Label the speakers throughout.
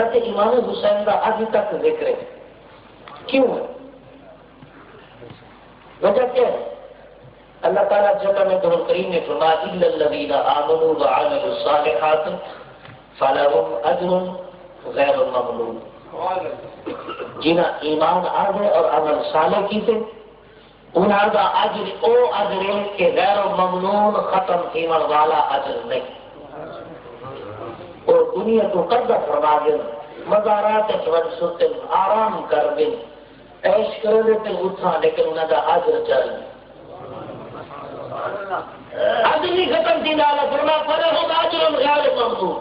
Speaker 1: حضرت امام حسین کا ابھی تک ذکر ہے. کیوں ہے؟ وجہ کیا ہے؟ اللہ تعالیٰ جل میں تو کریم نے فرمایا الا الذین آمنوا وعملوا الصالحات فلہم اجر غیر ممنون. جنہاں ایمان آگے اور عمل صالح کیتے انہاں کا اجر او اجر ہے کہ غیر ممنون ختم تھیون والا اجر نہیں. اور دنیا تو قدر فرما دیں مزارات چون سوتے آرام کر دیں عیش کر دیتے اٹھا لیکن انہاں کا اجر چاہیے. اجر نہیں ختم تھی نالا فرما فلہم اجر غیر ممنون.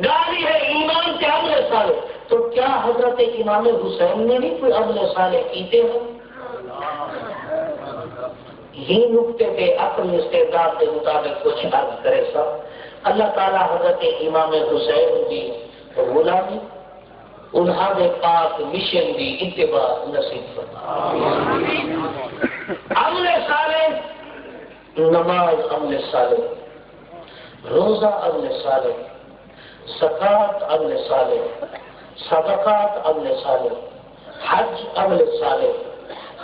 Speaker 1: گالی ہے ایمان کے عمل صالح. تو کیا حضرت امام حسین نے بھی کوئی عمل صالح کیتے ہیں؟ یہ نکتے پہ اپنی استعداد کے مطابق کچھ عرض کرے سب. اللہ تعالیٰ حضرت امام حسین کی غلامی انہاں دے پاک مشن دی اتباع نصیب فرما. عمل صالح نماز عمل صالح، روزہ عمل صالح، زکوٰۃ عمل صالح، صدقات عمل صالح، حج عمل صالح،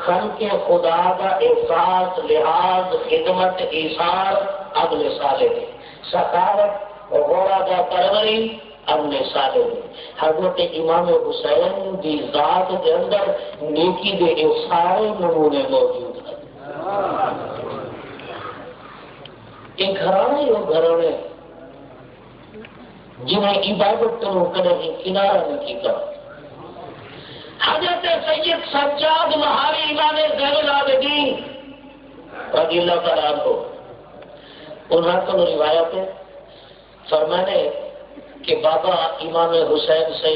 Speaker 1: خلق خدا کا احساس لحاظ خدمت ایثار عمل صالح ہے، سخاوت غورا کا پروری عمل صالح ہے. حضرت امام حسین کی ذات کے اندر نیکی کے سارے نمونے موجود ہیں. یہ گھرانے وہ گھرانے جنہیں عبادت کرو کدی کنارہ نہیں کیتا. حضرت سید سجاد مہاری امام زین العابدین رضی اللہ تعالیٰ عنہ انہوں کو روایت ہے فرمانے کہ بابا امام حسین سے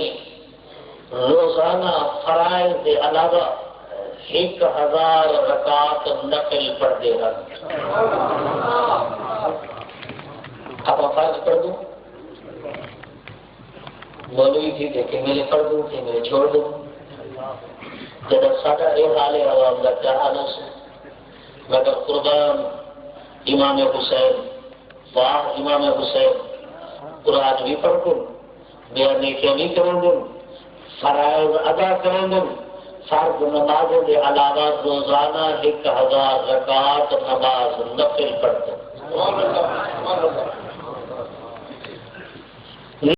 Speaker 1: روزانہ فرائض کے علاوہ 1000 رکعت نفل پڑھتے رہتے. اب فرض پڑھ دوں مولوی تھی کہ میرے پڑھ دوں کہ میرے چھوڑ دوں. جب سادہ یہ حال ہے عوام کا کیا حال ہے مگر قربان امام حسین واہ امام حسین قرآن بھی پڑھ دوں میرا نیکیاں بھی کریں گے فرائض ادا کریں گے فرض نمازوں کے علاوہ روزانہ 1000 رکعت نماز نفل پڑھ دوں.